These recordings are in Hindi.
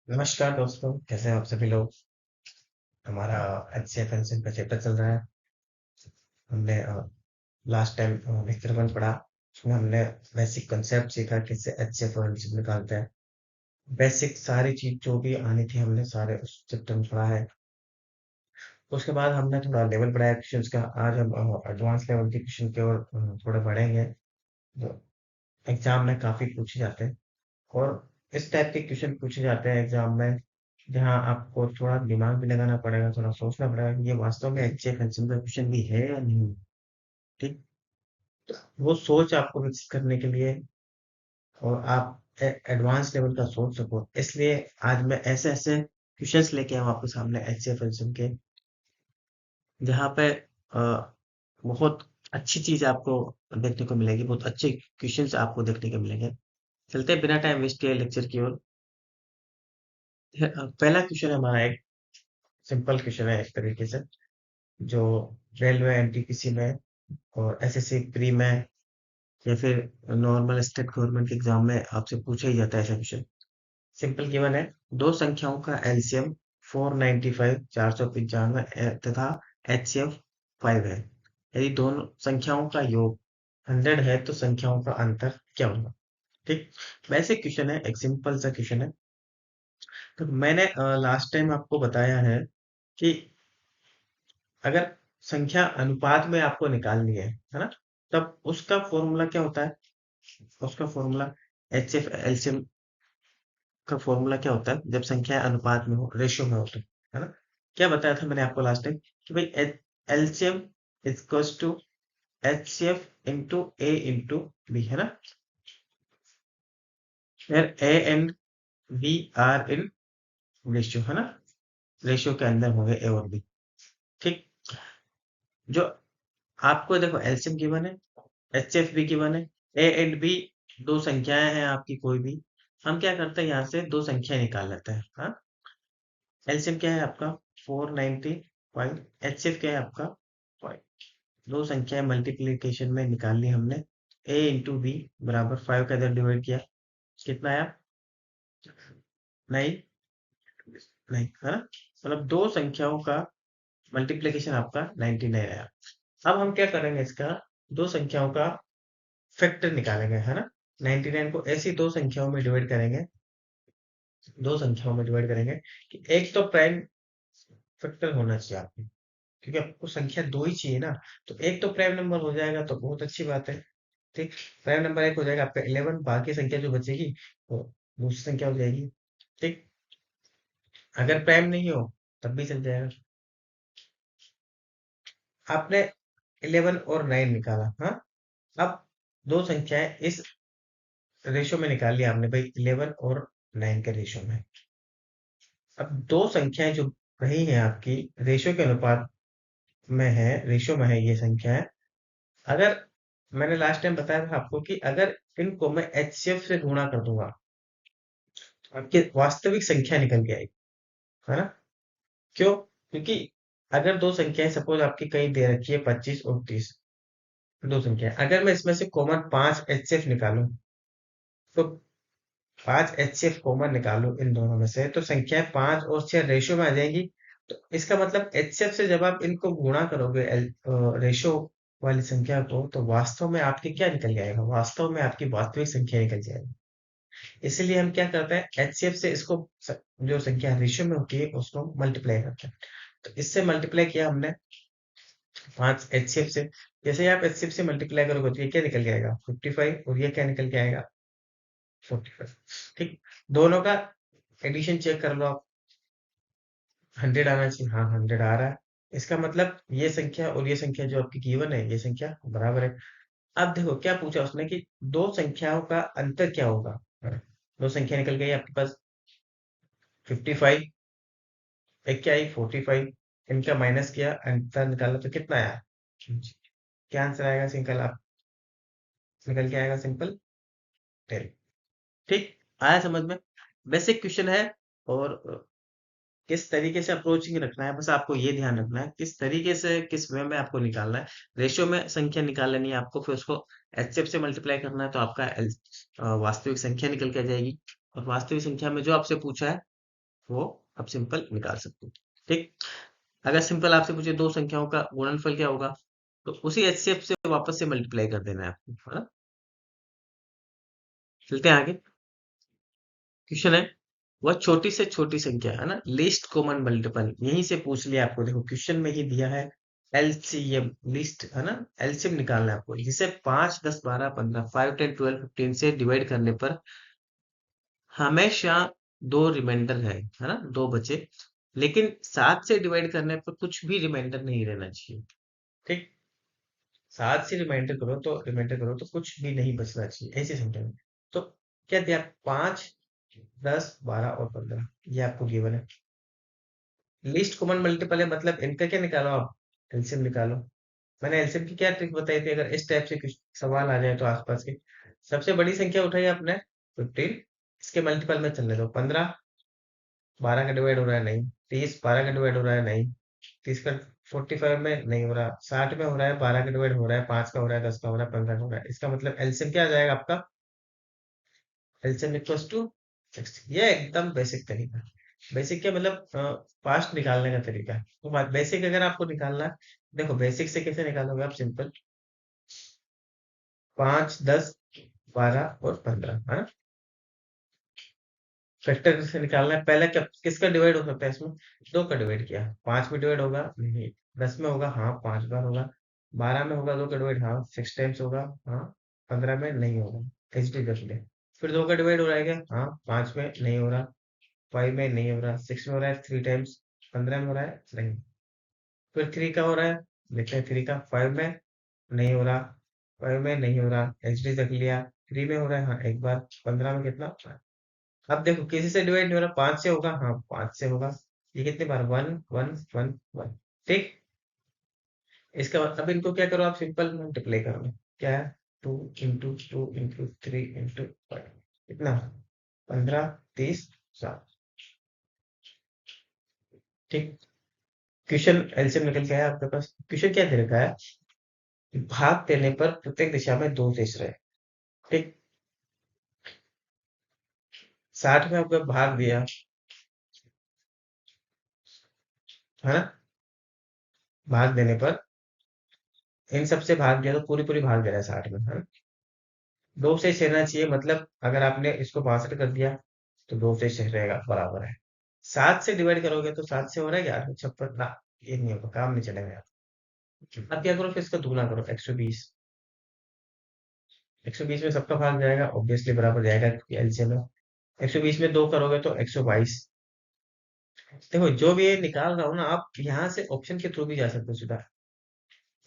नमस्कार दोस्तों, कैसे हैं आप सभी लोग। हमारा एचसीएफ एनसीएम का चैप्टर चल रहा है। हमने लास्ट टाइम लेक्चर वन पढ़ा। उसमें हमने बेसिक कंसेप्ट सीखा कैसे एचसीएफ और एनसीएफ निकालते हैं। बेसिक सारी चीज जो भी आनी थी हमने सारे उस चैप्टर में पढ़ा है। उसके बाद हमने थोड़ा लेवल बढ़ाया क्वेश्चंस का। आज हम एडवांस लेवल के क्वेश्चन की ओर थोड़े बढ़ेंगे, जो एग्जाम में काफी पूछे जाते हैं। और इस टाइप के क्वेश्चन पूछे जाते हैं एग्जाम में, जहाँ आपको थोड़ा दिमाग भी लगाना पड़ेगा, थोड़ा सोचना पड़ेगा कि ये वास्तव में एचसीएफ एनसीएम का क्वेश्चन भी है या नहीं। ठीक। वो सोच आपको विकसित करने के लिए और आप एडवांस लेवल का सोच सको, इसलिए आज मैं ऐसे ऐसे क्वेश्चंस लेके आऊँ आपके सामने एचसीएफ एनसीएम के, जहाँ पे बहुत अच्छी चीज आपको देखने को मिलेगी, बहुत अच्छे क्वेश्चंस आपको देखने को मिलेंगे। चलते हैं बिना टाइम वेस्ट किए लेक्चर की ओर। पहला क्वेश्चन हमारा एक सिंपल क्वेश्चन है एक तरीके से, जो रेलवे एनटीपीसी में और एसएससी प्री में या फिर नॉर्मल स्टेट गवर्नमेंट के एग्जाम में आपसे पूछा ही जाता है ऐसा क्वेश्चन। सिंपल गिवन है, दो संख्याओं का एलसीएम 495 495 तथा एचसीएफ 5 है। यदि दोनों संख्याओं का योग 100 है तो संख्याओं का अंतर क्या होगा। ठीक। वैसे क्वेश्चन है, एक सिंपल सा क्वेश्चन है। तो मैंने लास्ट टाइम आपको बताया है कि अगर संख्या अनुपात में आपको निकालनी है ना, तब उसका फॉर्मूला क्या होता है। उसका फॉर्मूला एचसीएफ एलसीएम का फॉर्मूला क्या होता है जब संख्या अनुपात में हो, रेशियो में हो तो, है ना। क्या बताया था मैंने आपको लास्ट टाइम कि भाई LCM equals to HCF into a into b, है ना। फिर a and b are in ratio, है ना। रेशियो के अंदर होंगे ए और बी। ठीक। जो आपको देखो एलसीएम गिवन है, एचसीएफ भी गिवन है, ए एंड बी दो संख्याएं हैं आपकी कोई भी। हम क्या करते हैं, यहाँ से दो संख्या निकाल लेते हैं। हाँ। एलसीएम क्या है आपका 495, एचसीएफ क्या है आपका 5। दो संख्याएं मल्टीप्लिकेशन में निकाल ली हमने। ए इंटू बी बराबर 5 का इधर डिवाइड किया, कितना आया, नहीं, नहीं, है ना। मतलब दो संख्याओं का मल्टीप्लिकेशन आपका 99 आया। अब हम क्या करेंगे, इसका दो संख्याओं का फैक्टर निकालेंगे, है ना। 99 को ऐसी दो संख्याओं में डिवाइड करेंगे, दो संख्याओं में डिवाइड करेंगे कि एक तो प्राइम फैक्टर होना चाहिए आपको, क्योंकि आपको संख्या दो ही चाहिए ना। तो एक तो प्राइम नंबर हो जाएगा तो बहुत अच्छी बात है। ठीक। प्राइम नंबर एक हो जाएगा आपका 11, बाकी संख्या जो बचेगी वो दूसरी संख्या हो जाएगी। ठीक। अगर प्राइम नहीं हो तब भी चल जाएगा। आपने 11 और 9 निकाला, हाँ। अब दो संख्याएं इस रेशो में निकाल लिया आपने भाई, 11 और 9 के रेशो में। अब दो संख्याएं जो रही हैं आपकी रेशो के अनुपात में है, रेशो में है ये संख्याएं। अगर मैंने लास्ट टाइम बताया था आपको कि अगर इनको मैं एचसीएफ से गुणा कर दूंगा तो आपकी वास्तविक संख्या निकल के आएगी, है ना। क्यों? क्योंकि अगर दो संख्याएं सपोज आपकी कहीं दे रखी है 25 और 30, दो संख्याएं, अगर मैं इसमें से कॉमन 5 एचसीएफ निकालूं तो 5 एचसीएफ कॉमन निकालूं इन दोनों में से तो संख्याएं 5 और 6 रेशियो में आ जाएंगी। तो इसका मतलब एचसीएफ से जब आप इनको गुणा करोगे रेशियो वाली संख्या को, तो वास्तव में आपकी क्या निकल जाएगा, वास्तव में आपकी वास्तविक संख्या निकल जाएगी। इसीलिए हम क्या करते हैं, एचसीएफ से इसको जो संख्या रेशियो में होती है उसको मल्टीप्लाई करते हैं। तो इससे मल्टीप्लाई किया हमने 5 एचसीएफ से। जैसे ही आप एचसीएफ से मल्टीप्लाई करोगे तो ये क्या निकल के आएगा 55, और ये क्या निकल के आएगा 45। ठीक। दोनों का एडिशन चेक कर लो आप, 100 आना चाहिए, हाँ 100 आ रहा है। इसका मतलब ये संख्या और ये संख्या जो आपकी गिवन है ये संख्या बराबर है। अब देखो क्या पूछा उसने कि दो संख्याओं का अंतर क्या होगा। दो संख्या निकल गई आपके पास, 55, एक क्या आई 45। इनका माइनस किया, अंतर निकाला तो कितना आया, क्या आंसर आएगा, सिंपल आप निकल के आएगा सिंपल 10। ठीक। आया समझ में। बेसिक क्वेश्चन है। और किस तरीके से अप्रोचिंग रखना है, बस आपको ये ध्यान रखना है किस तरीके से किस वे में आपको निकालना है। रेशियो में संख्या निकाल लेनी है आपको, फिर उसको एचसीएफ से मल्टीप्लाई करना है तो आपका वास्तविक संख्या निकल के आ जाएगी। और वास्तविक संख्या में जो आपसे पूछा है वो आप सिंपल निकाल सकते हो। ठीक। अगर सिंपल आपसे पूछे दो संख्याओं का गुणनफल क्या होगा, तो उसी एचसीएफ से वापस से मल्टीप्लाई कर देना है आपको, है ना। चलते हैं आगे। क्वेश्चन है, वह छोटी से छोटी संख्या है ना, लीस्ट कॉमन मल्टीपल, यहीं से पूछ लिया आपको, देखो क्वेश्चन में ही दिया है एलसीएम, लीस्ट है ना, एलसीएम निकालना है आपको, जिसे 5 10 12 15 5 10 12 15 से डिवाइड करने पर हमेशा दो रिमाइंडर है ना, दो बचे, लेकिन 7 से डिवाइड करने पर कुछ भी रिमाइंडर नहीं रहना चाहिए। ठीक। 7 से रिमाइंडर करो तो कुछ भी नहीं बचना चाहिए ऐसी संख्या में। तो क्या दिया, 5 10 12 और 15, ये आपको गिवन है। लीस्ट कॉमन मल्टीपल है, मतलब इनका क्या निकालो आप, एलसीएम निकालो। मैंने एलसीएम की क्या ट्रिक बताई थी, अगर इस टाइप से कुछ सवाल आ जाए तो आसपास के, सबसे बड़ी संख्या उठाई आपने 15, इसके मल्टीपल में चलने दो, 15 12 का डिवाइड हो रहा है नहीं, 30 12 का डिवाइड हो रहा है नहीं, 30 का 45 में नहीं हो रहा, 60 में हो रहा है, 12 का डिवाइड हो रहा है, 5 का हो रहा है, 10 का हो रहा है, 15 का हो रहा है, इसका मतलब एलसीएम क्या आ जाएगा आपका, एलसीएम इक्वल्स टू 60। ये एकदम बेसिक तरीका, बेसिक क्या मतलब फास्ट निकालने का तरीका है। तो बेसिक अगर आपको निकालना है, देखो बेसिक से कैसे निकालोगे आप, सिंपल 5 10 12 और 15 है ना, फैक्टर से निकालना है। पहले क्या किसका डिवाइड हो सकता है इसमें, दो का डिवाइड किया, 5 में डिवाइड होगा नहीं, 10 में होगा हाँ 5 बार होगा, 12 में होगा दो का डिवाइड हाँ 6 टाइम्स होगा हाँ, 15 में नहीं होगा, एचडी कर ले। फिर दो का डिवाइड हो रहा है क्या, हाँ 5 में नहीं हो रहा, 5 में नहीं हो रहा, 6 में हो रहा है 3 टाइम्स, 15 में हो रहा है नहीं, फिर 3 का हो रहा है, देखते हैं 3 का, 5 में नहीं हो रहा, 5 में नहीं हो रहा, एचडी रख लिया, 3 में हो रहा है हाँ एक बार, 15 में कितना, अब देखो किसी से डिवाइड नहीं हो रहा, 5 से होगा हाँ 5 से होगा, ये कितनी बार, वन वन वन वन। ठीक। इसका मतलब अब इनको क्या करो आप, सिंपल मल्टीप्लाई करो, क्या है, 2 इंटू 2 इंटू 3 इंटू 5, कितना, 15 30 7। ठीक। क्वेश्चन एलसीएम निकल के आया आपके पास, क्वेश्चन क्या दे रखा है, भाग देने पर प्रत्येक दिशा में दो शेष रहे। ठीक। 60 में आपको भाग दिया, है ना, भाग देने पर इन सबसे भाग दिया तो पूरी पूरी भाग दे रहा है 60 में, है ना। दो से रहना चाहिए, मतलब अगर आपने इसको 62 कर दिया तो दो से रहेगा, बराबर है। 7 से डिवाइड करोगे तो 7 से हो रहा है 8 56 ना, ये नहीं होगा, काम नहीं चलेगा यार। अब क्या करो, फिर इसका दूना करो, 120, 120 में सबका भाग जाएगा, ऑब्वियसली बराबर जाएगा क्योंकि एलसीएम है। 120 में दो करोगे तो 122। देखो जो भी ये निकाल रहा हूँ ना, आप यहाँ से ऑप्शन के थ्रू भी जा सकते हो सीधा।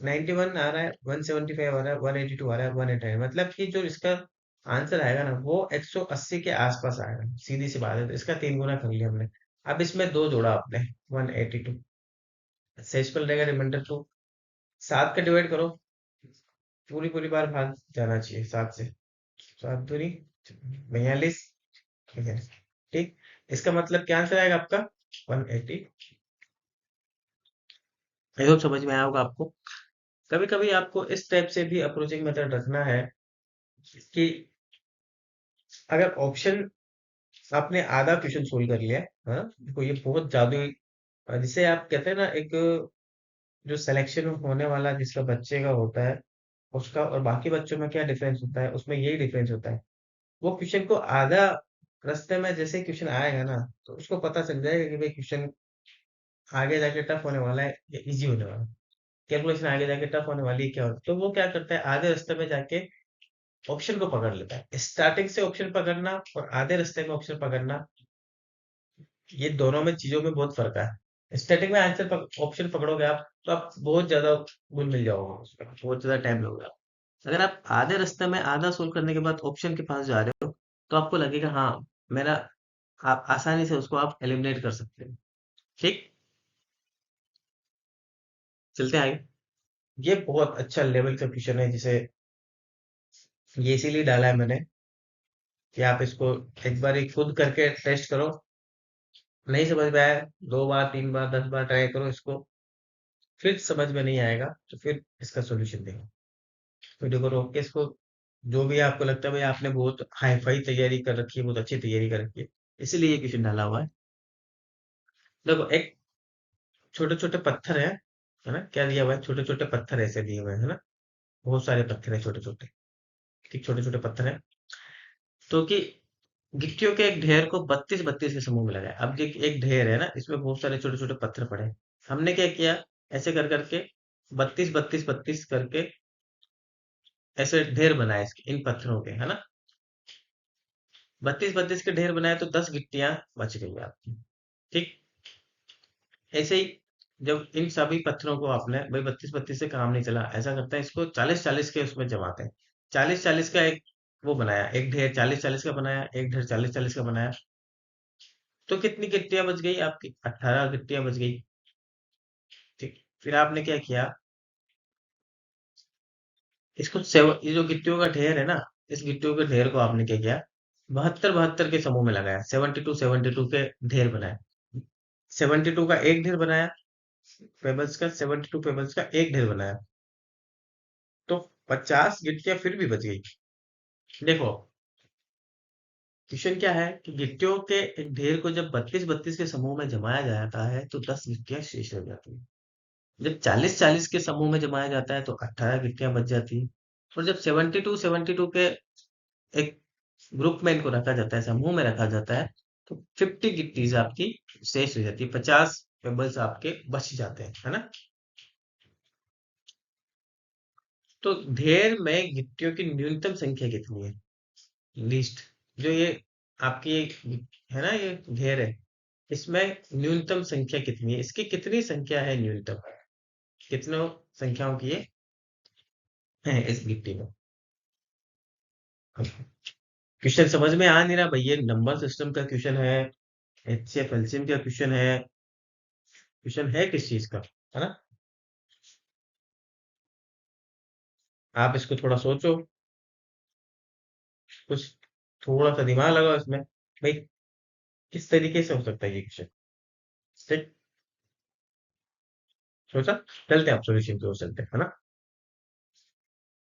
91 आ रहा है, 175 आ रहा है, 182 आ रहा है, 189, मतलब कि जो इसका आंसर आएगा ना वो 180 के आसपास आएगा, सीधी सी बात है, तो इसका 3 गुना कर लिया हमने। अब इसमें दो जोड़ा आपने, 182 शेष पर रहेगा रिमाइंडर 2, 7 का डिवाइड करो, पूरी पूरी बार भाग जाना चाहिए 7 से, 7 दूनी 42, 42। ठीक। इसका मतलब क्या आंसर आएगा आपका, 180। आई होप समझ में आया होगा आपको। कभी कभी आपको इस टाइप से भी अप्रोचिंग मेथड रखना है कि अगर ऑप्शन आपने आधा क्वेश्चन सोल्व कर लिया है, हाँ, देखो ये बहुत जादुई, जिसे आप कहते हैं ना, एक जो सिलेक्शन होने वाला जिसका बच्चे का होता है, उसका और बाकी बच्चों में क्या डिफरेंस होता है, उसमें यही डिफरेंस होता है। वो क्वेश्चन को आधा रास्ते में जैसे क्वेश्चन आएगा ना, तो उसको पता चल जाएगा कि भाई क्वेश्चन आगे जाके टफ होने वाला है या इजी होने वाला है, कैलकुलेशन आगे जाके टफ होने वाली है क्या होता है, तो वो क्या करता है, आधे रास्ते में जाके ऑप्शन को पकड़ लेता है। स्टार्टिंग से ऑप्शन पकड़ना और आधे रास्ते में ऑप्शन पकड़ना, ये दोनों में चीजों में बहुत फर्क है। स्टार्टिंग में आंसर ऑप्शन पकड़ोगे आप तो आप बहुत ज्यादा घुल मिल जाओगे उसमें, बहुत ज्यादा टाइम लगेगा। अगर आप आधे रास्ते में आधा सोल्व करने के बाद ऑप्शन के पास जा रहे हो, तो आपको लगेगा हाँ मेरा, आप आसानी से उसको आप एलिमिनेट कर सकते हो। ठीक। चलते हैं आगे। ये बहुत अच्छा लेवल का क्वेश्चन है, जिसे ये इसीलिए डाला है मैंने कि आप इसको एक बार खुद करके टेस्ट करो, नहीं समझ में आया 2 बार 3 बार 10 बार ट्राई करो इसको, फिर समझ में नहीं आएगा तो फिर इसका सॉल्यूशन देखो, वीडियो को रोक के इसको, जो भी आपको लगता है भाई आपने बहुत हाई फाई तैयारी कर रखी है, बहुत अच्छी तैयारी कर रखी है, इसीलिए ये क्वेश्चन डाला हुआ है। देखो एक छोटे छोटे पत्थर है ना, क्या दिया हुआ है, छोटे छोटे पत्थर ऐसे दिए हुए हैं, है ना, बहुत सारे पत्थर है छोटे छोटे, ठीक, छोटे छोटे पत्थर है। तो कि गिट्टियों के एक ढेर को बत्तीस बत्तीस के समूह में लगाया। अब एक ढेर है ना, इसमें बहुत सारे छोटे छोटे पत्थर पड़े हैं। हमने क्या किया, ऐसे कर करके बत्तीस बत्तीस बत्तीस करके ऐसे ढेर बनाए इसके, इन पत्थरों के, है ना, बत्तीस बत्तीस के ढेर बनाए तो 10 गिट्टियां बच गई आपकी। ठीक, ऐसे ही जब इन सभी पत्थरों को आपने, भाई बत्तीस बत्तीस से काम नहीं चला, ऐसा करते हैं इसको चालीस चालीस के उसमें जमाते हैं। चालीस चालीस का एक वो बनाया, एक ढेर चालीस चालीस का बनाया, एक ढेर चालीस चालीस का बनाया। तो कितनी गिट्टियां बच गई आपकी, 18 गिट्टियां बच गई। ठीक, फिर आपने क्या किया, इसको ये जो गिट्टियों का ढेर है ना, इस गिट्टियों के ढेर को आपने क्या किया, बहत्तर बहत्तर के समूह में लगाया, 72 के ढेर बनाए। 72 का एक ढेर बनाया, पेबल्स का 72 पेबल्स का एक ढेर बनाया, तो 50 गिट्टियां फिर भी बच गई। देखो, क्वेश्चन क्या है कि गिट्टियों के एक ढेर को जब बत्तीस बत्तीस के समूह में जमाया जाता है तो 10 गिट्टियां शेष रह जाती है। जब चालीस चालीस के समूह में जमाया जाता है तो 18 गिट्टियां बच जाती है। और जब 72 के एक ग्रुप में इनको रखा जाता है, समूह में रखा जाता है, तो 50 गिट्टीज आपकी शेष रह जाती है, 50 पेबल्स आपके बच जाते हैं, है ना। तो ढेर में गिट्टियों की न्यूनतम संख्या कितनी है, लीस्ट, जो ये आपकी है ना, ये ढेर है, इसमें न्यूनतम संख्या कितनी है, इसकी कितनी संख्या है न्यूनतम, कितनों संख्याओं की ये है इस गिट्टी में। क्वेश्चन समझ में आ नहीं रहा भैया, नंबर सिस्टम का क्वेश्चन है, एचसीएफ एलसीएम का क्वेश्चन है, क्वेश्चन है किस चीज का, है ना। आप इसको थोड़ा सोचो, कुछ थोड़ा सा दिमाग लगाओ इसमें, भाई किस तरीके से हो सकता है ये क्वेश्चन। ठीक, सोचा, चलते हैं आप सॉल्यूशन की ओर चलते हैं, है ना।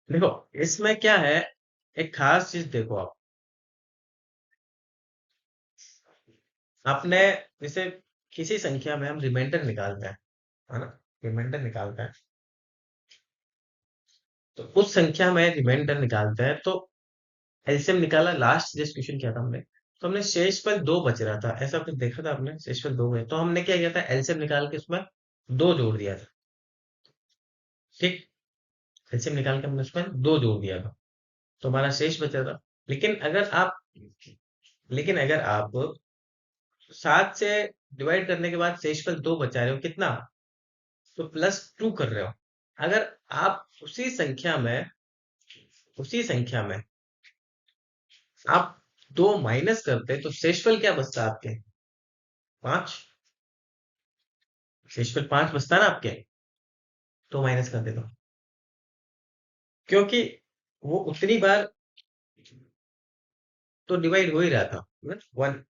देखो, इसमें क्या है, एक खास चीज देखो आप, आपने जैसे किसी संख्या में हम रिमाइंडर निकालते हैं, है ना, रिमाइंडर निकालते हैं, तो उस संख्या में रिमाइंडर निकालते हैं तो एलसीएम निकाला, लास्ट जिस क्वेश्चन किया था हमने, तो हमने शेषफल दो बच रहा था, ऐसा कुछ देखा था आपने, शेषफल दो है, तो हमने क्या किया था, एलसीएम निकाल के उसमें दो जोड़ दिया था। ठीक, एलसीएम निकाल के हमने उसमें दो जोड़ दिया था, तो हमारा शेष बचा था। लेकिन अगर आप लेकिन अगर आप 7 से डिवाइड करने के बाद शेषफल दो बचा रहे हो, कितना, तो +2 कर रहे हो। अगर आप उसी संख्या में आप दो माइनस करते तो शेषफल क्या बचता आपके, 5, शेषफल 5 बचता ना आपके, तो माइनस कर देता हूँ, क्योंकि वो उतनी बार तो डिवाइड हो ही रहा था, वन,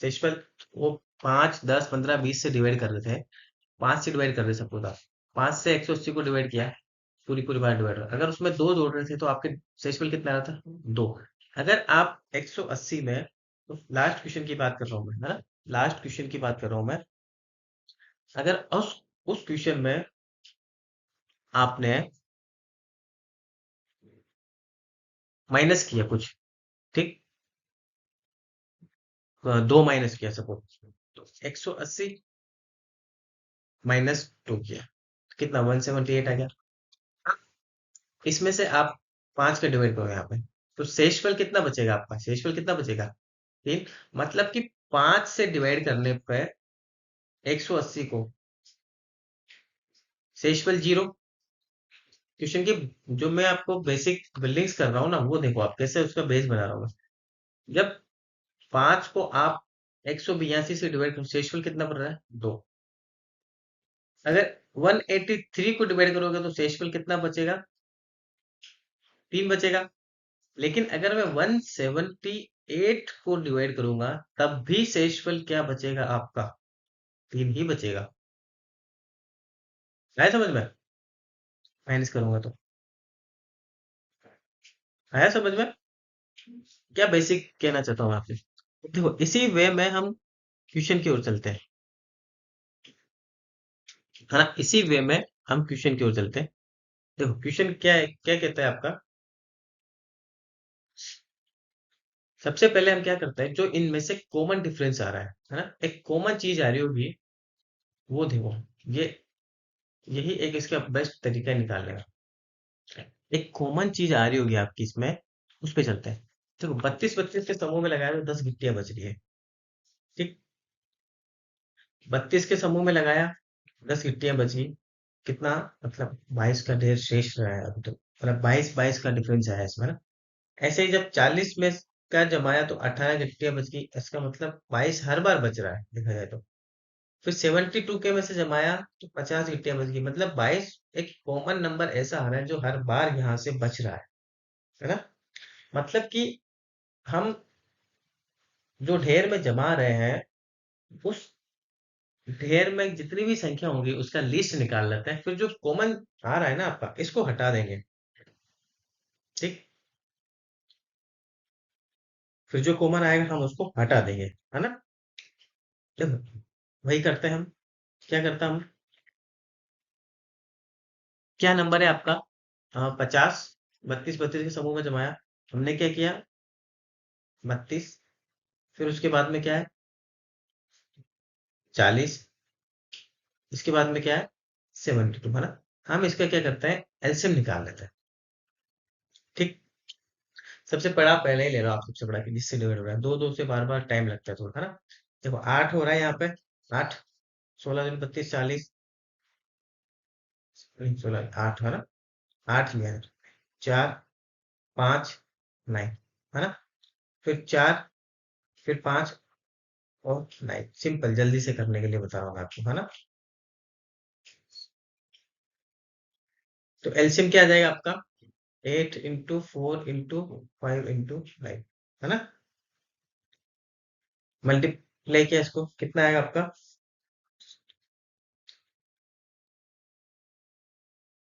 शेषफल वो 5 10 15 20 से डिवाइड कर रहे थे, 5 से डिवाइड कर रहे सब पूरा, 5 से 180 को डिवाइड किया, पूरी पूरी बार डिवाइड, अगर उसमें दो जोड़ रहे थे तो आपके शेषफल कितना आ रहा था, दो। अगर आप 180 में, तो लास्ट क्वेश्चन की बात कर रहा हूं मैं, है ना, लास्ट क्वेश्चन की बात कर रहा हूं मैं, अगर उस क्वेश्चन में आपने माइनस किया कुछ, ठीक, दो माइनस किया सपोज, तो 180 -2 किया, तो कितना 178 आ गया। इसमें से आप 5 का डिवाइड करो यहाँ पे, तो शेषफल कितना बचेगा आपका, शेषफल कितना बचेगा, 3, मतलब कि 5 से डिवाइड करने पे 180 को, शेषफल 0। क्वेश्चन की जो मैं आपको बेसिक बिल्डिंग्स कर रहा हूँ ना, वो देखो आप कैसे उसका बेस बना रहा हूँ मैं। जब 5 को आप 182 से डिवाइड करो, शेषफल कितना बन रहा है, 2। अगर 183 को डिवाइड करोगे तो शेषफल कितना बचेगा, 3 बचेगा। लेकिन अगर मैं 178 को डिवाइड करूंगा, तब भी शेषफल क्या बचेगा आपका, 3 ही बचेगा। आया समझ में, माइनस करूंगा तो, आया समझ में, क्या बेसिक कहना चाहता हूँ आपसे। देखो, इसी वे में हम क्वेश्चन की ओर चलते हैं, है ना। इसी वे में हम क्वेश्चन की ओर चलते हैं। देखो क्वेश्चन क्या है, क्या कहता है आपका। सबसे पहले हम क्या करते हैं, जो इनमें से कॉमन डिफरेंस आ रहा है ना, एक कॉमन चीज आ रही होगी, वो देखो। ये यही एक इसका बेस्ट तरीका है निकालने का। एक कॉमन चीज आ रही होगी आपकी इसमें, उस पे चलते हैं। देखो 32 के समूह में लगाया तो 10 गिट्टियां बच रही है। ठीक, 32 के समूह में लगाया, 10 गिट्टियां बची। कितना, मतलब 22 का ढेर शेष रहा है अभी तो, मतलब 22 का डिफरेंस आया इसमें ना। ऐसे ही जब 40 में का जमाया तो 18 गिट्टियां बच गई, इसका मतलब 22 हर बार बच रहा है देखा जाए तो। फिर 72 के में से जमाया तो 50 गिट्टियां बच गई, मतलब 22 एक कॉमन नंबर ऐसा आ रहा है जो हर बार यहाँ से बच रहा है ना। मतलब कि हम जो ढेर में जमा रहे हैं, उस ढेर में जितनी भी संख्या होंगी उसका लिस्ट निकाल लेते हैं, फिर जो कॉमन आ रहा है ना आपका, इसको हटा देंगे। ठीक, फिर जो कॉमन आएगा हम उसको हटा देंगे, है ना। देखो वही करते हैं हम। क्या करता हम, क्या नंबर है आपका, 50, 32 के समूह में जमाया, हमने क्या किया, 32। फिर उसके बाद में क्या है, 40। इसके बाद में क्या है, 72, है ना। हम इसका क्या करते हैं, एलसीएम निकाल लेते हैं। ठीक, सबसे बड़ा पहले ही ले लो आप, सबसे बड़ा कि जिससे डिवाइड हो रहा है, दो दो से बार बार टाइम लगता है थोड़ा, है ना। देखो 8 हो रहा है यहाँ पे, 8, 16 दूनी 32, 40, 16, 8, है ना। 8 लिया है, 4, 5, 9, है ना। फिर 4, फिर 5 और 9। सिंपल, जल्दी से करने के लिए बता रहा हूँ मैं आपको, है ना। तो एलसीएम क्या आ जाएगा आपका, 8 into 4 into 5 into 9, है ना। मल्टीप्लाई किया इसको, कितना आएगा आपका,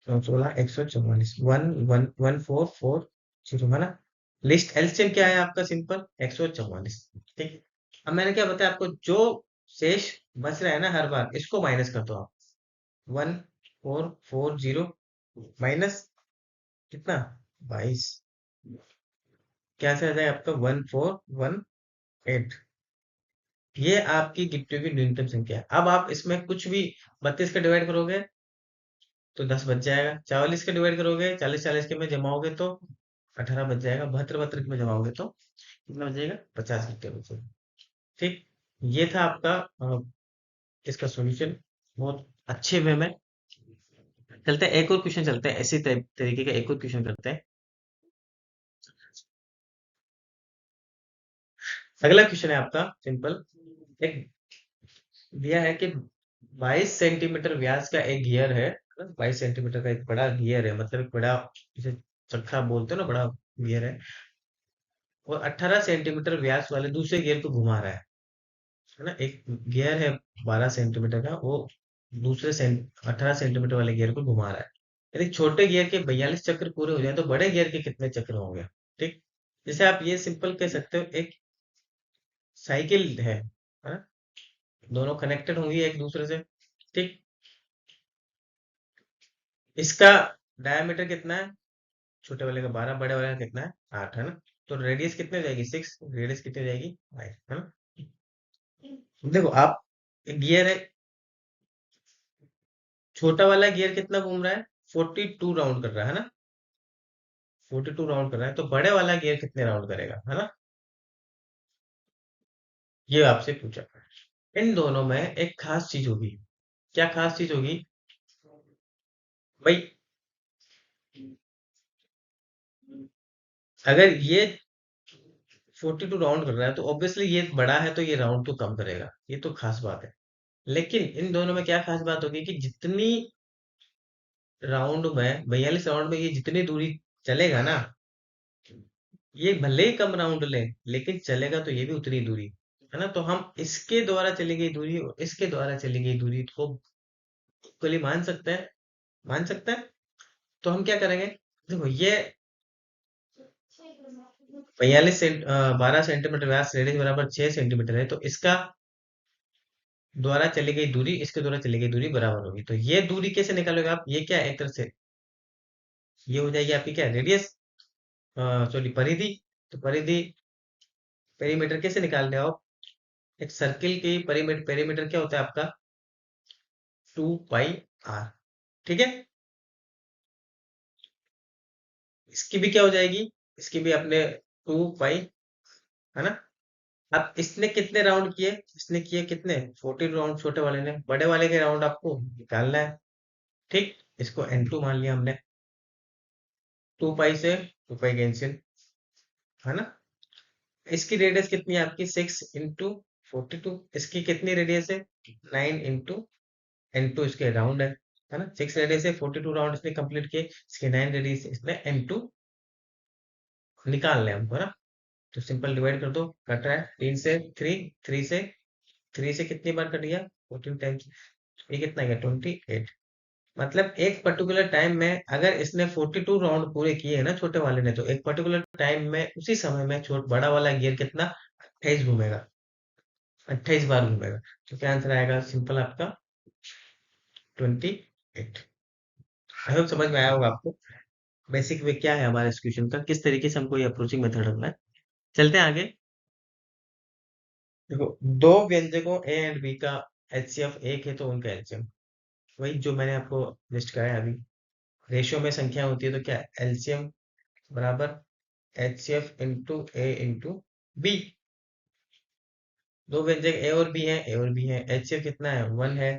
16, 144, 11440, है ना। लिस्ट एलसीएम क्या है आपका, सिंपल 144। ठीक, अब मैंने क्या बताया आपको, जो शेष बच रहा है ना हर बार, इसको माइनस कर दो आप। 1440 माइनस कितना, 22, क्या से आ जाएगा आपका, 1418। ये आपकी गिट्टियों की न्यूनतम संख्या है। अब आप इसमें कुछ भी 32 का डिवाइड करोगे तो 10 बच जाएगा, 44 का डिवाइड करोगे, 40 40 के में जमाओगे तो 18 बच जाएगा, 72 के में जमाओगे तो कितना बचेगा, 50 गिट्टियां बचेगा। ठीक, ये था आपका इसका सॉल्यूशन, बहुत अच्छे वे में। चलते हैं एक और क्वेश्चन, चलते हैं ऐसे तरीके का एक और क्वेश्चन करते हैं। अगला क्वेश्चन है आपका सिंपल, एक दिया है कि 22 सेंटीमीटर व्यास का एक गियर है, 22 सेंटीमीटर का एक बड़ा गियर है, मतलब एक बड़ा, जिसे चक्का बोलते हो ना, बड़ा गियर है। और 18 सेंटीमीटर व्यास वाले दूसरे गियर को घुमा रहा है ना। एक गियर है 12 सेंटीमीटर का, वो दूसरे 18 सेंटीमीटर वाले गियर को घुमा रहा है। यदि छोटे गियर के 42 चक्र पूरे हो जाए तो बड़े गियर के कितने चक्र होंगे। ठीक, जैसे आप ये सिंपल कह सकते हो, एक साइकिल है ना, दोनों कनेक्टेड होंगी एक दूसरे से। ठीक, इसका डायमीटर कितना है, छोटे वाले का 12, बड़े वाले का कितना है, 8, है ना। तो रेडियस कितनी हो जाएगी, 6, रेडियस कितनी हो जाएगी, 5, है ना। देखो आप, एक गियर है, छोटा वाला गियर कितना घूम रहा है, 42 राउंड कर रहा है ना, 42 राउंड कर रहा है, तो बड़े वाला गियर कितने राउंड करेगा, है ना। ये आपसे पूछा। इन दोनों में एक खास चीज होगी, क्या खास चीज होगी भाई, अगर ये 42 राउंड कर रहा है तो ऑब्वियसली ये बड़ा है, तो ये राउंड तो कम करेगा, ये तो खास बात है। लेकिन इन दोनों में क्या खास बात होगी कि जितनी राउंड में, 42 राउंड में ये जितनी दूरी चलेगा ना, ये भले ही कम राउंड ले, लेकिन चलेगा तो ये भी उतनी दूरी, है ना। तो हम इसके द्वारा चली गई दूरी और इसके द्वारा चली गई दूरी को इक्वली मान सकते हैं, मान सकते हैं। तो हम क्या करेंगे, देखो ये 42 12 सेंटीमीटर व्यास, रेडियस बराबर 6 सेंटीमीटर है, तो इसका द्वारा चली गई दूरी इसके द्वारा चली गई दूरी बराबर होगी। तो ये दूरी कैसे निकालोगे आप? ये क्या है? एक तरह से ये हो जाएगी आपकी क्या, रेडियस, सॉरी परिधि। तो परिधि, पेरीमीटर कैसे निकाल रहे हो आप? एक सर्किल की पेरीमीटर, पेरीमीटर क्या होता है आपका? 2 पाई आर। ठीक है। इसकी भी क्या हो जाएगी? इसकी भी अपने 2 पाई, है ना। अब इसने कितने राउंड किए? इसने किए कितने? 14 राउंड छोटे वाले ने, बड़े वाले के राउंड आपको निकालना है। ठीक, इसको N2 मान लिया हमने। 2 पाई से 2 पाई कैंसिल, है ना। इसकी रेडियस कितनी है आपकी? 6 इंटू 42। इसकी कितनी रेडियस है? 9 इंटू N2, इसके राउंड है ना। 6 रेडियस है, 42 राउंड इसने कंप्लीट किए, इसके 9 रेडियस, इसमें N2 निकालना है हमको ना। तो सिंपल डिवाइड कर दो, कट रहा है 3 से 3, 3 से कितनी बार कट गया? 14 टाइम्स। ये कितना गया? 28। मतलब एक पर्टिकुलर टाइम में अगर इसने 42 राउंड पूरे किए हैं ना छोटे वाले ने, तो एक पर्टिकुलर टाइम में उसी समय में छोट बड़ा वाला गियर कितना? 28 घूमेगा, 28 बार घूमेगा। तो क्या आंसर आएगा? सिंपल आपका 28। आई होप समझ में आया होगा आपको बेसिक वे क्या है हमारे इस क्वेश्चन का, किस तरीके से हमको ये अप्रोचिंग मेथड रखना है। चलते हैं आगे। देखो, दो व्यंजकों ए एंड बी का एचसीएफ एक है, तो उनका एलसीएम वही जो मैंने आपको लिस्ट कराया अभी। रेशियो में संख्या होती है तो क्या, एलसीएम बराबर HCF into a into B. दो व्यंजक ए और बी है, ए और बी है, एचसीएफ कितना है? 1 है,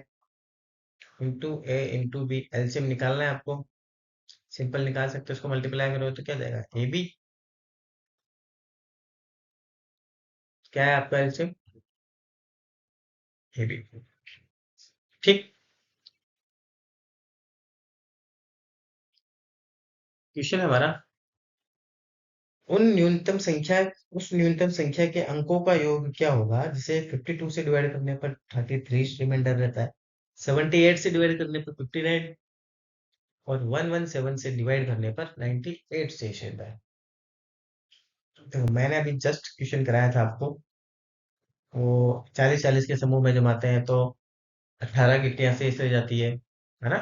into a into B. LCM निकालना है आपको, सिंपल निकाल सकते हो, उसको मल्टीप्लाई करो तो क्या जाएगा? A b. क्या है आपका एलसीएम? A b. ठीक। क्वेश्चन है हमारा, उन न्यूनतम संख्या उस न्यूनतम संख्या के अंकों का योग क्या होगा जिसे 52 से डिवाइड करने पर 33 रिमाइंडर रहता है, 78 से डिवाइड करने पर 59 और 117 से डिवाइड करने पर 98 शेष रहता है। देखो, मैंने अभी जस्ट क्वेश्चन कराया था आपको। वो 40-40 के समूह में जमाते हैं तो 18 गिट्टियां शेष रह जाती है ना।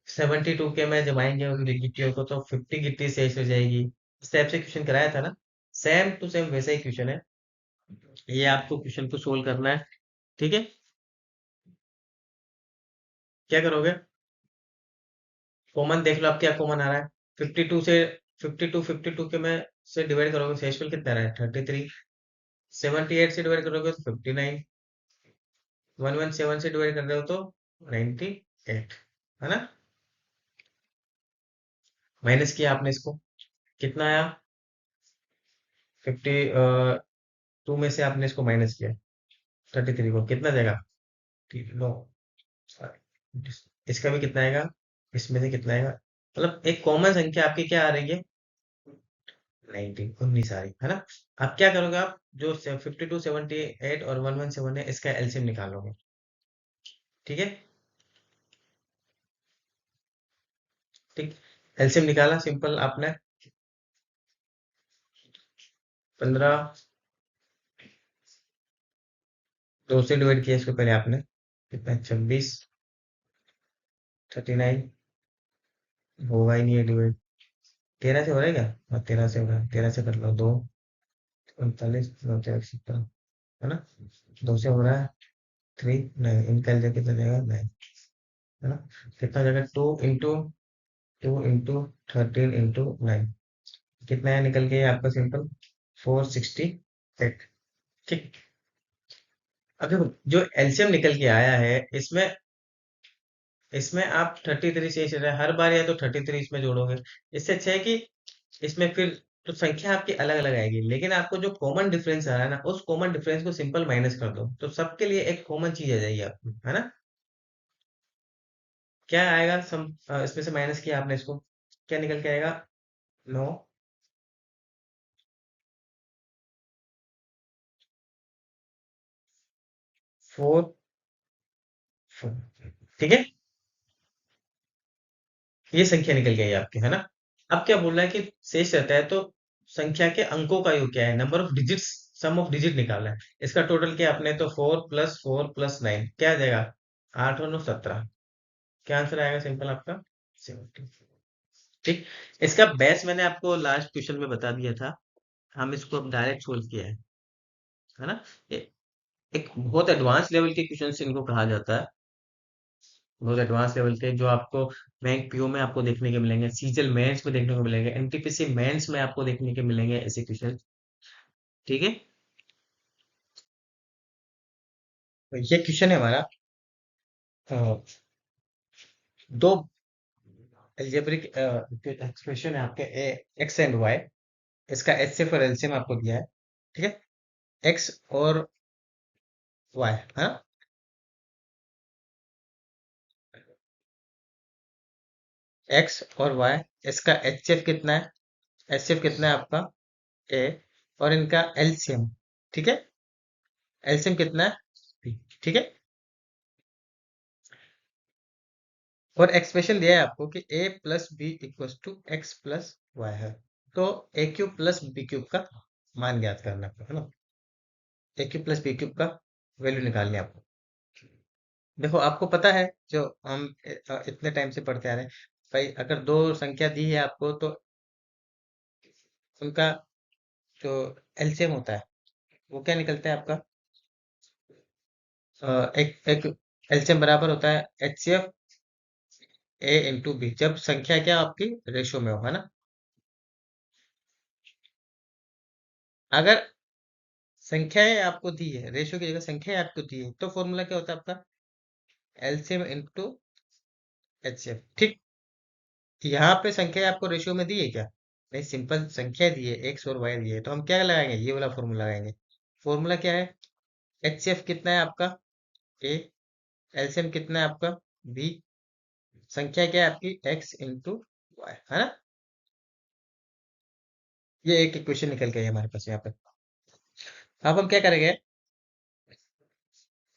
72 के में जमाएंगे उन गिट्टियों को तो 50 गिट्टी शेष रह जाएगी। इस टाइप से क्वेश्चन कराया था ना। सेम टू सेम वैसा ही क्वेश्चन है। ये आपको क्वेश्चन को सोल्व करना है। ठीक है। क्या करोगे? कॉमन देख लो, आप क्या कॉमन आ रहा है? 52 से 52 के में से डिवाइड करोगे, शेषफल कितना आ रहा है? 33। 78 से डिवाइड करोगे तो 59। 117 से डिवाइड कर रहे हो तो 98, है ना। माइनस किया आपने इसको, कितना आया? 52 में से आपने इसको माइनस किया 33 को, कितना जाएगा? नो, सॉरी, इसका भी कितना आएगा? इसमें से कितना आएगा? मतलब एक कॉमन संख्या आपकी क्या आ रही है? 19 आ रही है ना। अब क्या करोगे आप? जो 52, 78 और 117 है, इसका एलसीएम निकालोगे। ठीक है। ठीक, एलसीएम निकाला सिंपल आपने। 15, 2 से डिवाइड किया इसको पहले आपने, कितना? 26। 39 होगा ही नहीं है डिवाइड। 13 से हो रहा है क्या? हाँ, 13 से हो रहा है, 13 से कर लो 2, 39, 9 13 है ना। 2 से हो रहा है 3, नहीं इनका एलसीएम कितना जाएगा? 9, है ना। कितना जाएगा? 2 इंटू 13 इंटू 9, कितना है निकल के आपका? सिंपल 468। ठीक। अब देखो, जो एलसीएम निकल के आया है इसमें, इसमें आप 33 से हर बार या तो 33 इसमें जोड़ोगे। इससे अच्छा है कि इसमें फिर तो संख्या आपकी अलग अलग आएगी, लेकिन आपको जो कॉमन डिफरेंस आ रहा है ना, उस कॉमन डिफरेंस को सिंपल माइनस कर दो, तो सबके लिए एक कॉमन चीज आ जाएगी आपको, है ना। क्या आएगा? इसमें से माइनस किया आपने इसको, क्या निकल के आएगा? 9, 4, 4। ठीक है। ये संख्या निकल गई आपकी, है ना। अब क्या बोल रहा है कि शेष रहता है तो संख्या के अंकों का योग क्या है? Number of digits sum of digit निकालना है। इसका टोटल क्या है अपने, तो 4 + 4 + 9 क्या आ जाएगा, 8 और 9 17। क्या आंसर आएगा सिंपल आपका, 70। ठीक। इसका बेस मैंने आपको लास्ट क्वेश्चन में बता दिया था, हम इसको अब डायरेक्ट सोल्व किया है ना। ये एक बहुत एडवांस लेवल के क्वेश्चन इनको कहा जाता है, बहुत एडवांस लेवल के, जो आपको बैंक पीओ में आपको देखने के मिलेंगे, सीजल मेंस में देखने को मिलेंगे, एनटीपीसी मेंस में आपको देखने के मिलेंगे ऐसे क्वेश्चन। ठीक है। तो ये क्वेश्चन है हमारा, अ, दो एल्जेब्रिक एक्सप्रेशन है आपके एक्स एंड वाई, इसका एचसीएफ और एलसीएम आपको दिया है। ठीक है। एक्स और वाई, हाँ, एक्स और वाई, इसका एचसीएफ कितना है, एचसीएफ कितना है आपका ए, और इनका एलसीएम, ठीक है, एलसीएम कितना है बी, ठीक है। और एक्सप्रेशन दिया है आपको कि A plus B equal to X plus Y है, तो A cube plus B cube का मान ज्ञात करना है आपको, है ना। A cube plus B cube का वैल्यू निकालनी है आपको। देखो आपको पता है, जो हम इतने टाइम से पढ़ते आ रहे हैं, भाई अगर दो संख्या दी है आपको तो उनका जो एलसीएम होता है वो क्या निकलता है आपका, एक एक एलसीएम बराबर होता है एचसीएफ ए इंटू बी, जब संख्या क्या आपकी रेशो में हो, है ना। अगर संख्याएं आपको दी है, रेशो की जगह संख्याएं आपको दी है, तो फॉर्मूला क्या होता है आपका, एलसीएम इंटू एचसीएफ। ठीक। यहाँ पे संख्या आपको रेशियो में दी है क्या, नहीं, सिंपल संख्या दी है, एक्स और वाई दी है, तो हम क्या लगाएंगे, ये वाला फॉर्मूला लगाएंगे। फॉर्मूला क्या है, एचसीएफ कितना है आपका ए, एलसीएम कितना है आपका बी, संख्या क्या है आपकी एक्स इंटू वाई, है ना। ये एक इक्वेशन निकल गई है हमारे पास यहाँ पे। अब हम क्या करेंगे,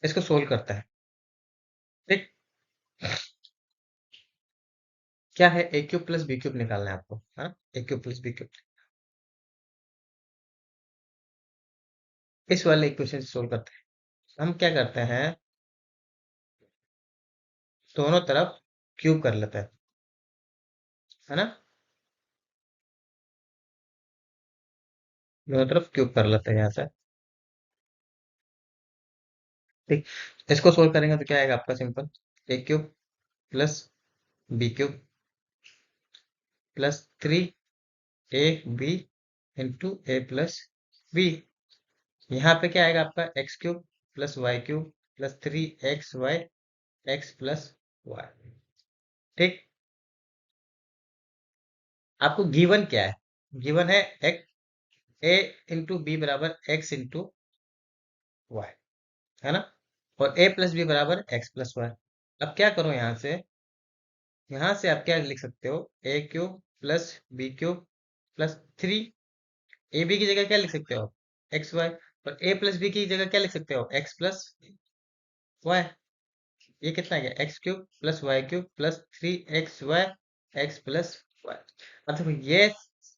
इसको सोल्व करता है। ठीक। क्या है, ए क्यूब प्लस बी क्यूब निकालना है आपको, है ना, A cube plus B cube. इस वाले इक्वेशन से सोल्व करते हैं। हम क्या करते हैं, दोनों तरफ क्यूब कर लेते हैं, है ना, दोनों तरफ क्यूब कर लेते हैं यहाँ से। ठीक। इसको सोल्व करेंगे तो क्या आएगा आपका, simple a cube plus B cube plus 3 a b into a plus b. यहाँ पे क्या आएगा आपका, x cube plus y cube plus 3 XY x plus y. ठीक। आपको गिवन क्या है, गिवन है एक ए इंटू बी बराबर एक्स इंटू वाई, है ना, और ए प्लस बी बराबर एक्स प्लस वाई। अब क्या करो, यहाँ से आप क्या लिख सकते हो, A cube plus B cube plus 3 AB की जगह क्या लिख सकते हो, XY, और ए प्लस बी की जगह क्या लिख सकते हो, एक्स प्लस वाई। ये कितना आ गया, x cube plus y cube plus 3 XY x plus y. अब देखो ये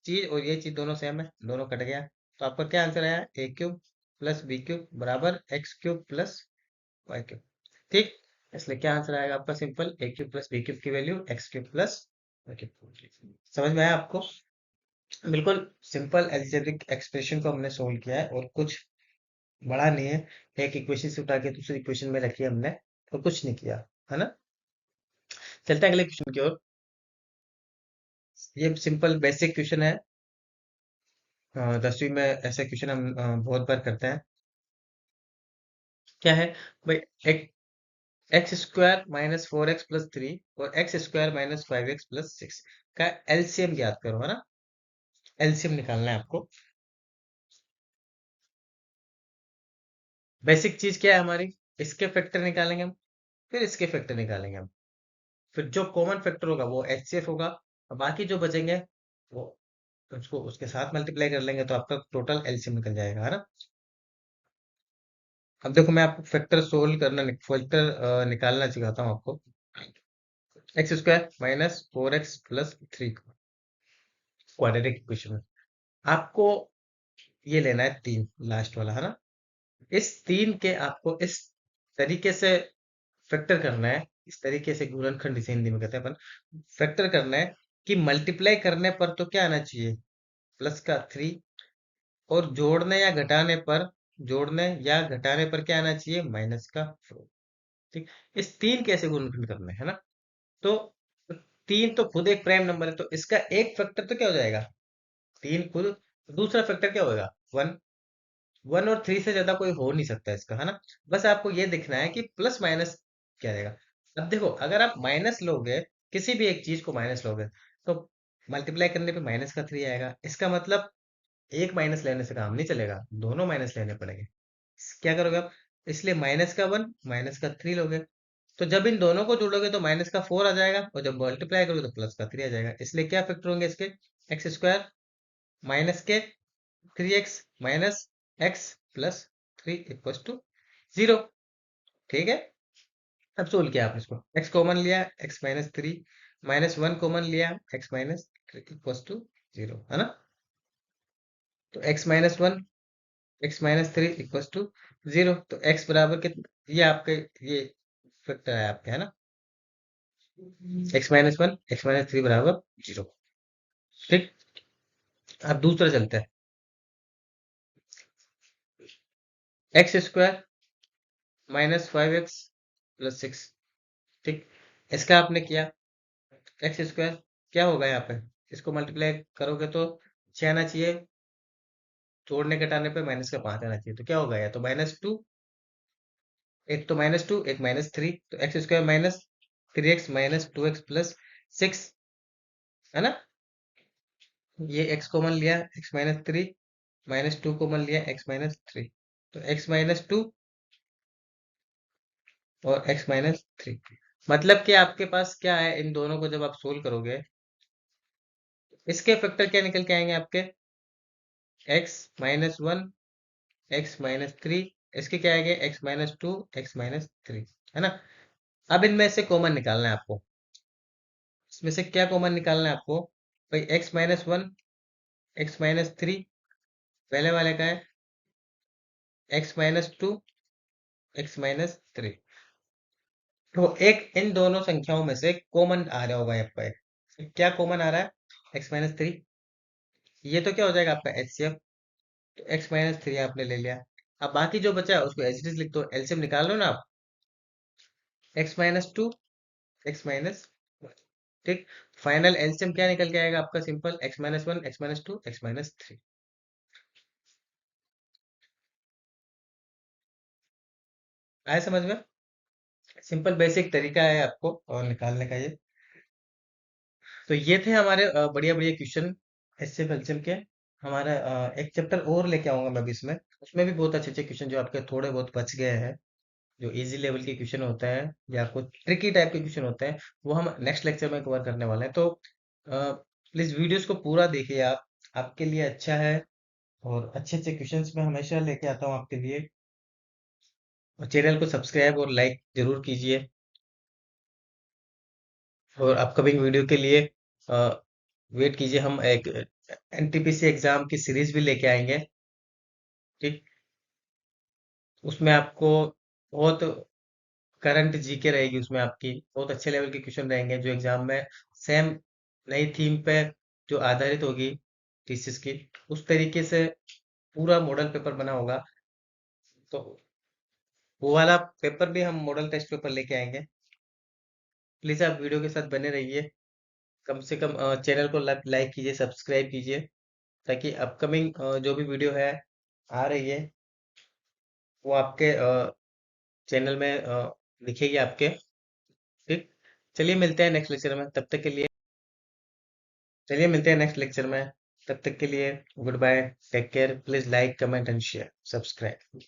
चीज और ये चीज दोनों सेम है, दोनों कट गया, तो आपका क्या आंसर आया, a cube plus B cube बराबर x cube plus y cube. ठीक। इसलिए क्या आंसर आएगा आपका, simple a cube plus B cube की value x cube plus y cube. समझ में आया आपको, बिल्कुल सिंपल एल्जेब्रिक एक्सप्रेशन को हमने सोल्व किया है, और कुछ बड़ा नहीं है, एक इक्वेशन से उठा के दूसरी इक्वेशन में रखी है हमने, और कुछ नहीं किया, है ना। चलते हैं अगले क्वेश्चन की ओर। ये सिंपल बेसिक क्वेश्चन है, 10वीं में ऐसे क्वेश्चन हम बहुत बार करते हैं। क्या है भाई, एक x² - 4x + 3 और x² - 5x + 6 का एलसीएम ज्ञात करो, है ना, एलसीएम निकालना है आपको। बेसिक चीज क्या है हमारी, इसके फैक्टर निकालेंगे हम, फिर इसके फैक्टर निकालेंगे हम, फिर जो कॉमन फैक्टर होगा वो एचसीएफ होगा, और बाकी जो बचेंगे वो उसको उसके साथ मल्टीप्लाई कर लेंगे, तो आपका टोटल एलसीएम निकल जाएगा, है ना। अब देखो मैं आपको फैक्टर सोल्व करना, फैक्टर निकालना सिखाता हूँ आपको। x² - 4x + 3 क्वाड्रेटिक इक्वेशन में आपको ये लेना है 3 लास्ट वाला, है ना? इस 3 के आपको इस तरीके से फैक्टर करना है, इस तरीके से गुणनखंड इसे हिंदी में कहते हैं अपन, फैक्टर करना है कि मल्टीप्लाई करने पर तो क्या आना चाहिए, प्लस का 3, और जोड़ने या घटाने पर क्या आना चाहिए, माइनस का 4। ठीक, इस 3 कैसे गुणनखंड करना है ना? तो 3 तो खुद एक प्राइम नंबर है, तो इसका एक फैक्टर तो क्या हो जाएगा, 3 खुद, दूसरा फैक्टर क्या होगा, 1। 1 और 3 से ज्यादा कोई हो नहीं सकता इसका, है ना? बस आपको ये दिखना है कि प्लस माइनस क्या आएगा। अब देखो, अगर आप माइनस लोगे, किसी भी एक चीज को माइनस लोगे, तो मल्टीप्लाई करने पे माइनस का 3 आएगा। इसका मतलब एक माइनस लेने से काम नहीं चलेगा, दोनों माइनस लेने पड़ेंगे। क्या करोगे आप, इसलिए माइनस का 1 माइनस का 3 लोगे, तो जब इन दोनों को जोड़ोगे तो माइनस का 4 आ जाएगा, और जब मल्टीप्लाई करोगे तो प्लस का 3 आ जाएगा। इसलिए क्या फैक्टर होंगे इसके, एक्स स्क्वायर माइनस के 3x minus x plus 3 equals to 0। ठीक है, अब सोल्व किया आपने इसको, x कॉमन लिया, x माइनस 3, माइनस 1 कॉमन लिया, x माइनस 3 इक्वल्स टू 0, है ना? तो x minus 1, x minus 3 equals to 0, तो x बराबर कितना, ये आपके, ये फैक्टर है आपके, है ना? x माइनस 1, x माइनस 3 बराबर 0। ठीक, अब दूसरा चलते हैं, x square minus 5x plus 6। ठीक, इसका आपने किया, एक्स स्क्वायर क्या होगा यहाँ पे, इसको मल्टीप्लाई करोगे तो 6 आना चाहिए, जोड़ने घटाने पे माइनस का 5 आना चाहिए, तो क्या होगा, या तो -2, एक तो -2 एक -3, तो x square minus 3x minus 2x plus 6, है ना? ये x कॉमन लिया, x माइनस 3, -2 कॉमन लिया, x माइनस 3, तो x माइनस 2 और x माइनस 3, मतलब कि आपके पास क्या है, इन दोनों को जब आप सोल्व करोगे, इसके फैक्टर क्या निकल के आएंगे आपके, x माइनस 1, x माइनस 3, इसके क्या आएंगे, x माइनस 2, x माइनस 3, है ना? अब इनमें से कॉमन निकालना है आपको, इसमें से क्या कॉमन निकालना है आपको, भाई x माइनस 1, x माइनस 3, पहले वाले का है x माइनस 2, x माइनस 3, तो एक इन दोनों संख्याओं में से कॉमन आ रहा होगा आपका, क्या कॉमन आ रहा है, x माइनस 3, ये तो क्या हो जाएगा आपका HCF, तो x माइनस 3 आपने ले लिया। अब बाकी जो बचा है उसको एज इट इज लिख दो, एलसीएम निकाल लो ना आप, x माइनस 2, x माइनस, ठीक, फाइनल एलसीएम क्या निकल के आएगा आपका, simple x minus 1, x minus 2, x minus 3। आया समझ में? सिंपल बेसिक तरीका है आपको और निकालने का ये। तो ये थे हमारे बढ़िया बढ़िया क्वेश्चन एचसीएफ एलसीएम के। हमारा एक चैप्टर और लेके आऊंगा मैं भी इसमें, उसमें भी बहुत अच्छे अच्छे क्वेश्चन जो आपके थोड़े बहुत बच गए हैं, जो इजी लेवल के क्वेश्चन होते हैं या कुछ ट्रिकी टाइप के क्वेश्चन होते हैं, वो हम नेक्स्ट लेक्चर में कवर करने वाले हैं। तो प्लीज वीडियोस को पूरा देखिए आप, आपके लिए अच्छा है, और अच्छे अच्छे क्वेश्चंस मैं हमेशा लेके आता हूँ आपके लिए। और चैनल को सब्सक्राइब और लाइक जरूर कीजिए, और अपकमिंग वीडियो के लिए वेट कीजिए, हम एक एनटीपीसी एग्जाम की सीरीज भी लेके आएंगे। ठीक, उसमें आपको बहुत करंट जीके रहेगी, उसमें आपकी बहुत अच्छे लेवल के क्वेश्चन रहेंगे जो एग्जाम में सेम नई थीम पे जो आधारित होगी थीसिस की, उस तरीके से पूरा मॉडल पेपर बना होगा। तो वो वाला पेपर भी हम मॉडल टेस्ट पेपर लेके आएंगे। प्लीज आप वीडियो के साथ बने रहिए, कम से कम चैनल को लाइक कीजिए, सब्सक्राइब कीजिए, ताकि अपकमिंग जो भी वीडियो है आ रही है वो आपके चैनल में दिखेगी आपके। ठीक, चलिए मिलते हैं नेक्स्ट लेक्चर में, तब तक के लिए, चलिए मिलते हैं नेक्स्ट लेक्चर में, तब तक के लिए goodbye, take care, please like comment and share subscribe.